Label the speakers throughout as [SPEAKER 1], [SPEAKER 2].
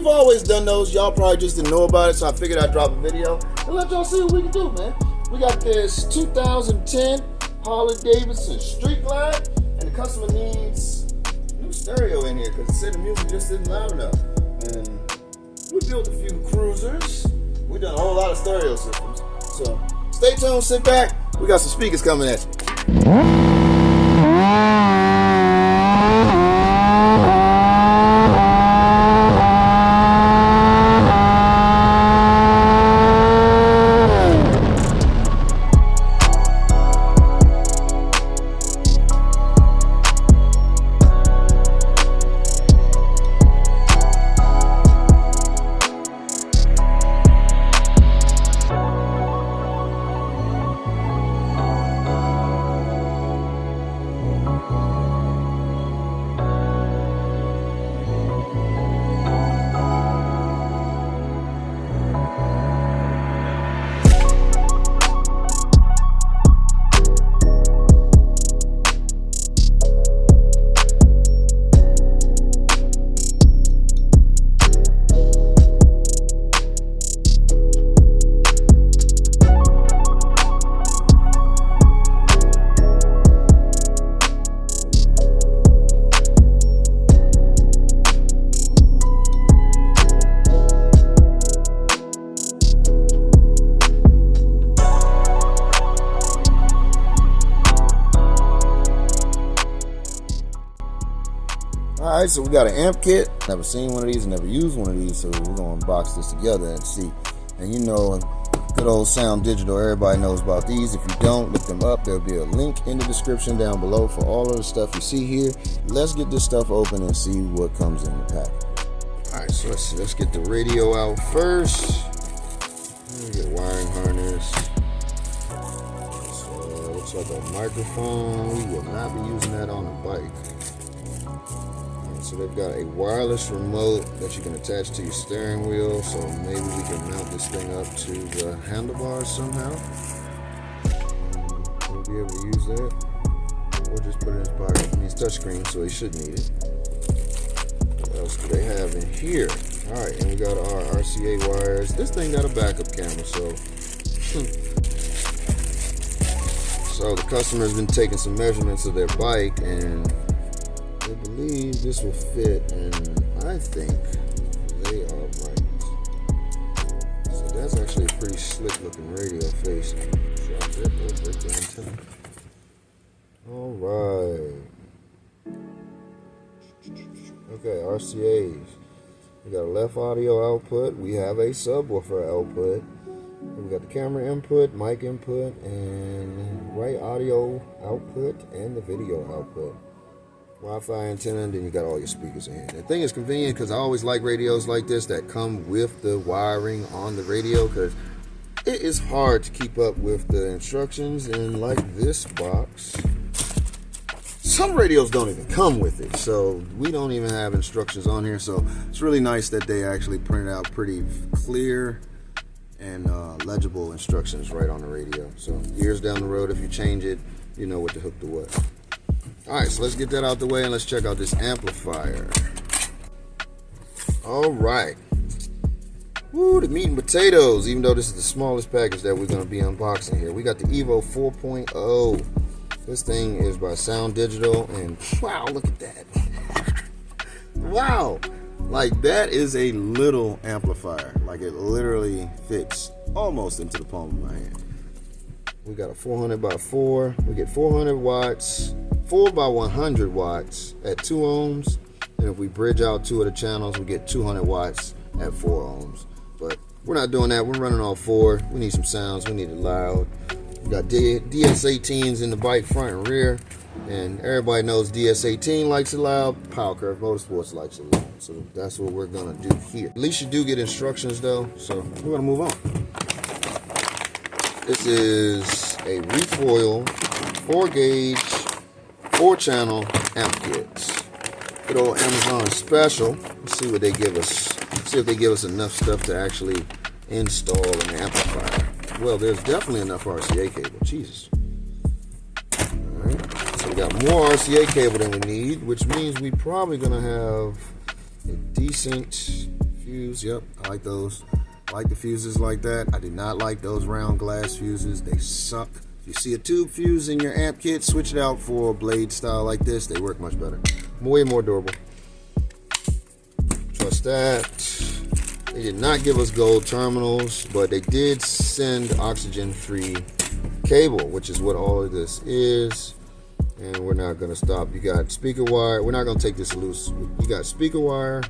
[SPEAKER 1] we've always done those. Y'all probably just didn't know about it, so I figured I'd drop a video and let y'all see what we can do, man. We got this 2010 Harley Davidson Street Glide, and the customer needs new stereo in here because it said the music just isn't loud enough. And we built a few cruisers. We done a whole lot of stereo systems. So stay tuned, sit back. We got some speakers coming at you. Alright, so we got an amp kit. Never seen one of these, never used one of these, so we're going to box this together and see. And you know, good old Sound Digital, everybody knows about these. If you don't, look them up. There'll be a link in the description down below for all of the stuff you see here. Let's get this stuff open and see what comes in the pack. Alright, so let's get the radio out first. Let me get a wiring harness. So it looks like a microphone. We will not be using that on a bike. So they've got a wireless remote that you can attach to your steering wheel, so maybe we can mount this thing up to the handlebars somehow. We'll be able to use that, or just put it in his pocket. I mean, it's touchscreen, so he should need it. What else do they have in here? Alright, and we got our RCA wires. This thing got a backup camera, so the customer's been taking some measurements of their bike, and I believe this will fit, and I think they are right. So that's actually a pretty slick looking radio face. Drop it, we'll break the antenna. Alright. Okay, RCAs. We got a left audio output. We have a subwoofer output. We got the camera input, mic input, and right audio output, and the video output. Wi-Fi antenna, and then you got all your speakers in here. The thing is convenient because I always like radios like this that come with the wiring on the radio, because it is hard to keep up with the instructions. And like this box, some radios don't even come with it, so we don't even have instructions on here. So it's really nice that they actually printed out pretty clear and legible instructions right on the radio. So years down the road, if you change it, you know what to hook to what. Alright, so let's get that out the way and let's check out this amplifier. Alright. Woo, the meat and potatoes, even though this is the smallest package that we're going to be unboxing here. We got the Evo 4.0. This thing is by Sound Digital, and wow, look at that. Wow. Like, that is a little amplifier. Like, it literally fits almost into the palm of my hand. We got a 400 by 4. We get 400 watts. 4 by 100 watts at 2 ohms, and if we bridge out 2 of the channels, we get 200 watts at 4 ohms. But we're not doing that. We're running all 4. We need some sounds. We need it loud. We got DS18s in the bike front and rear, and everybody knows DS18 likes it loud. Power Curve Motorsports likes it loud. So that's what we're gonna do here. At least you do get instructions though. So we're gonna move on. This is a recoil 4-gauge 4-channel amp kits. Good old Amazon special. Let's see what they give us. See if they give us enough stuff to actually install an amplifier. Well, there's definitely enough RCA cable. Jesus. Alright. So we got more RCA cable than we need, which means we probably gonna have a decent fuse. Yep, I like those. I like the fuses like that. I do not like those round glass fuses. They suck. If you see a tube fuse in your amp kit, switch it out for a blade style like this. They work much better. Way more durable. Trust that. They did not give us gold terminals, but they did send oxygen-free cable, which is what all of this is. And we're not going to stop. You got speaker wire. We're not going to take this loose. You got speaker wire,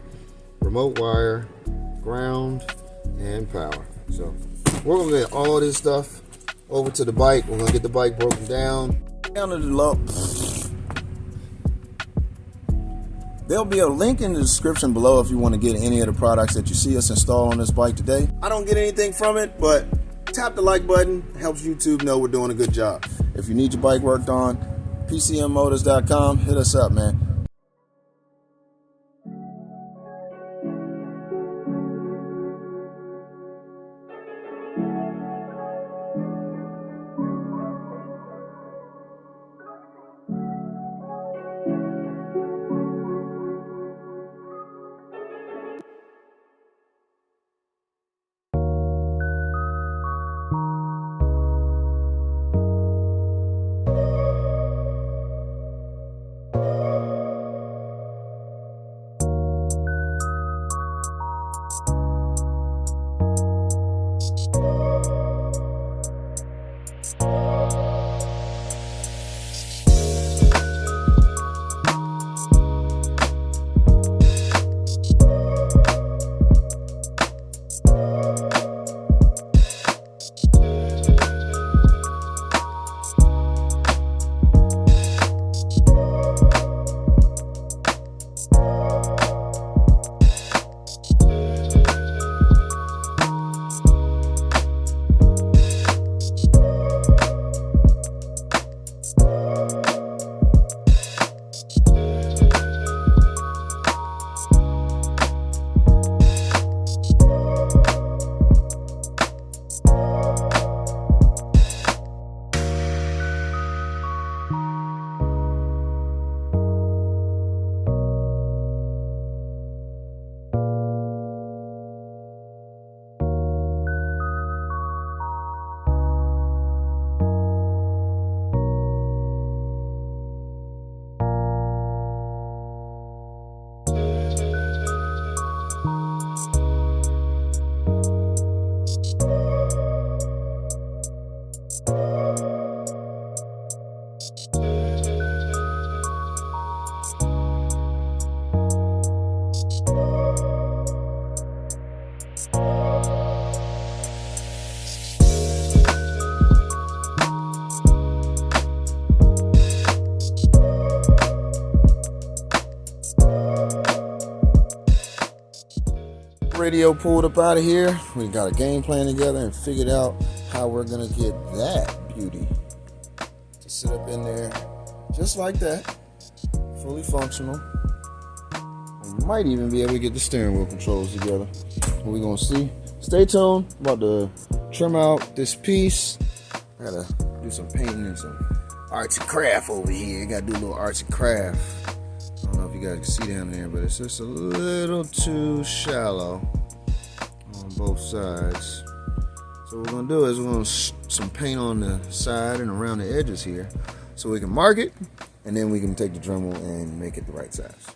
[SPEAKER 1] remote wire, ground, and power. So we're going to get all this stuff over to the bike. We're going to get the bike broken down.
[SPEAKER 2] Down to the low. There'll be a link in the description below if you want to get any of the products that you see us install on this bike today. I don't get anything from it, but tap the like button. Helps YouTube know we're doing a good job. If you need your bike worked on, PCMmotors.com. Hit us up, man. Radio pulled up out of here. We got a game plan together and figured out how we're gonna get that beauty to sit up in there just like that, fully functional. We might even be able to get the steering wheel controls together. We're gonna see. Stay tuned. I'm about to trim out this piece. I gotta do some painting and some arts and craft over here. Gotta do a little arts and craft. I don't know if you guys can see down there, but it's just a little too shallow on both sides. So what we're gonna do is we're gonna some paint on the side and around the edges here so we can mark it, and then we can take the Dremel and make it the right size.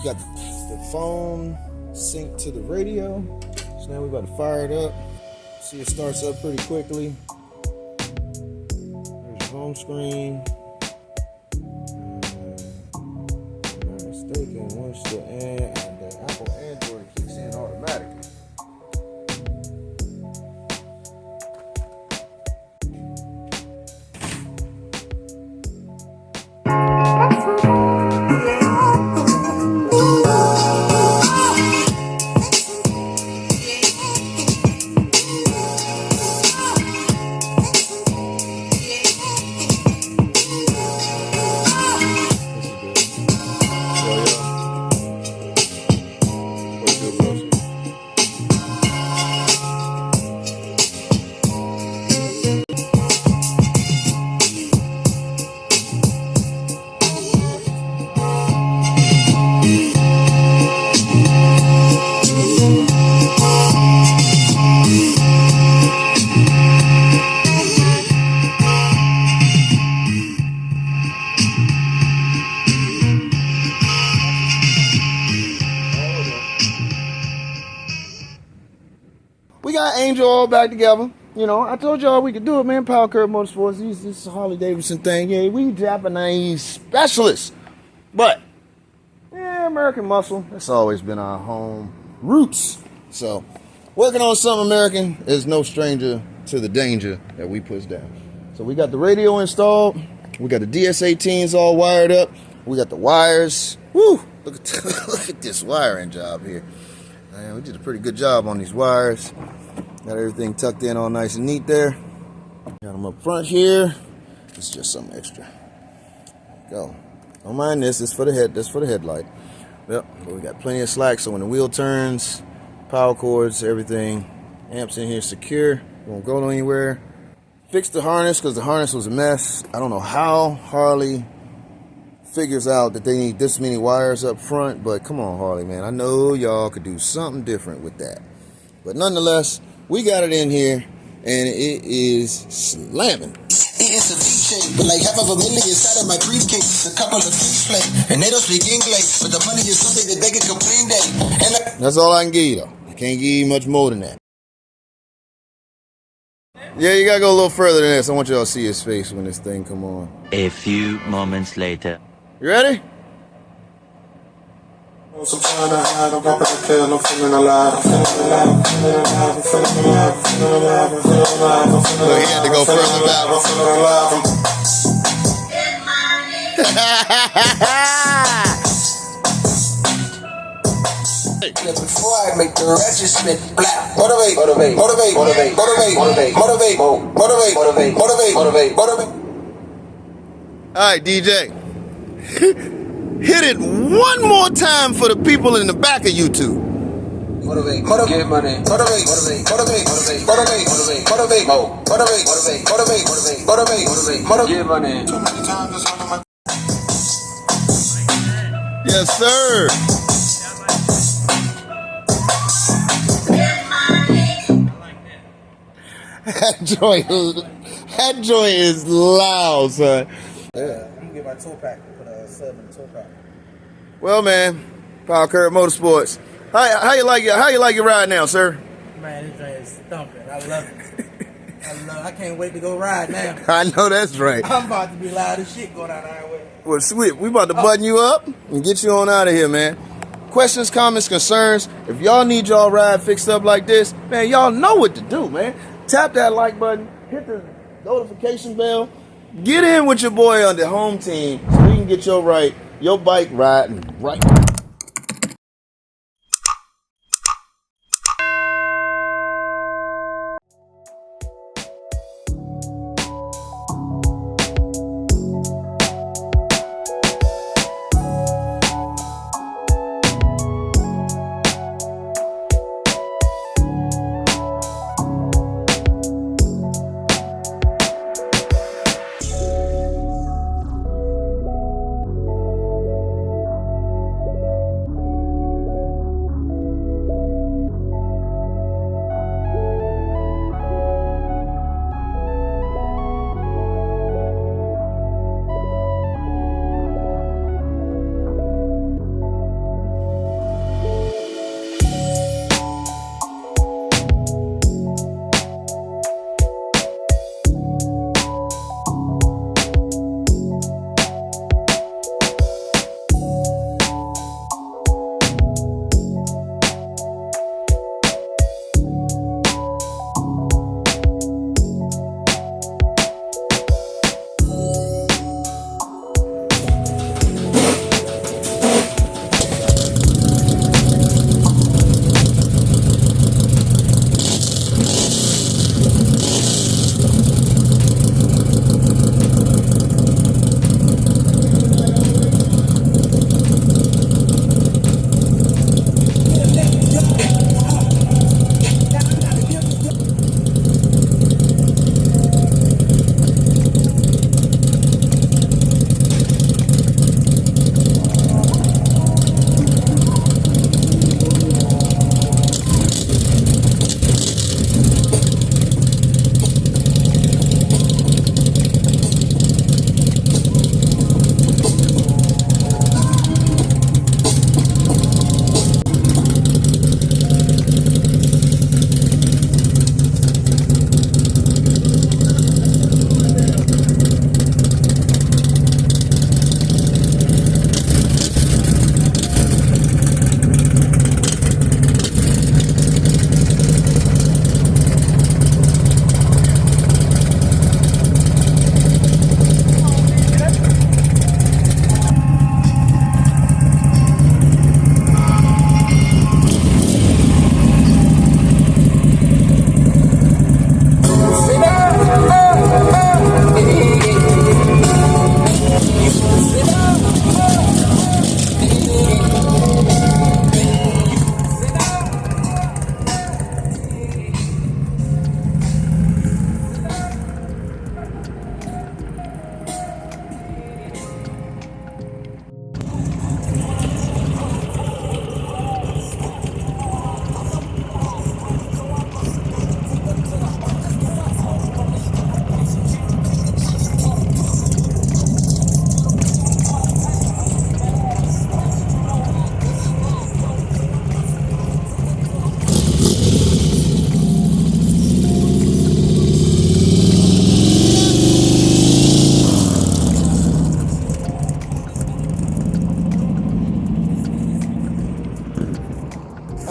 [SPEAKER 2] We got the phone synced to the radio. So now we're about to fire it up. See, it starts up pretty quickly. There's your home screen. If I'm not mistaken, once the Apple Android kicks in automatically. We got Angel all back together. You know, I told y'all we could do it, man. Power Curve Motorsports. This is a Harley Davidson thing. Yeah, we Japanese specialists. But, yeah, American muscle. That's always been our home roots. So, working on something American is no stranger to the danger that we push down. So, we got the radio installed. We got the DS18s all wired up. We got the wires. Woo! Look at this wiring job here. Man, we did a pretty good job on these wires. Got everything tucked in all nice and neat there. Got them up front here. It's just some extra. Go. Don't mind this. It's for the head. That's for the headlight. Yep. But we got plenty of slack, so when the wheel turns, power cords, everything, amps in here secure. Won't go anywhere. Fixed the harness because the harness was a mess. I don't know how Harley figures out that they need this many wires up front, but come on, Harley, man. I know y'all could do something different with that. But nonetheless, we got it in here, and it is slamming.
[SPEAKER 3] It's a V-shape, but like half of a million inside of my briefcase. A couple of fish play, and they don't speak English, but the money is something that they can complain that.
[SPEAKER 2] That's all I can give you, though. I can't give you much more than that. Yeah, you gotta go a little further than this. I want y'all to see his face when this thing come on.
[SPEAKER 4] A few moments later.
[SPEAKER 2] You ready?
[SPEAKER 3] So he
[SPEAKER 2] had to go further back.
[SPEAKER 3] Before I make the register black, motivate, motivate, motivate, motivate, motivate, motivate, motivate, motivate, motivate, motivate, motivate.
[SPEAKER 2] All right, DJ. Hit it one more time for the people in the back of YouTube.
[SPEAKER 3] Motivate, motivate, money, motivate, motivate, motivate, motivate, motivate, motivate, motivate, motivate, motivate, motivate, motivate, motivate, motivate, motivate, money. Too many times it's on my.
[SPEAKER 2] Yes, sir. That joint is loud, son.
[SPEAKER 5] Yeah, I'm gonna get my tour pack. Put a sub in the tour pack.
[SPEAKER 2] Well, man, Power Curve Motorsports. How you like it ride now, sir?
[SPEAKER 5] Man, this joint is thumping. I love it. I can't wait to go ride now.
[SPEAKER 2] I know that's right.
[SPEAKER 5] I'm about to be loud as shit going down the highway.
[SPEAKER 2] Well, sweet. We about to button you up and get you on out of here, man. Questions, comments, concerns. If y'all need y'all ride fixed up like this, man, y'all know what to do, man. Tap that like button, hit the notification bell, get in with your boy on the home team so we can get your bike riding right.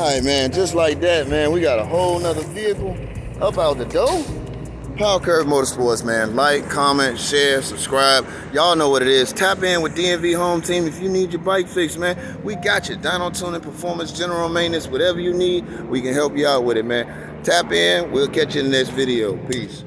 [SPEAKER 2] Alright, man, just like that, man, we got a whole nother vehicle up out the door. Power Curve Motorsports, man. Like, comment, share, subscribe. Y'all know what it is. Tap in with DMV Home Team if you need your bike fixed, man. We got you. Dyno tuning, performance, general maintenance, whatever you need, we can help you out with it, man. Tap in. We'll catch you in the next video. Peace.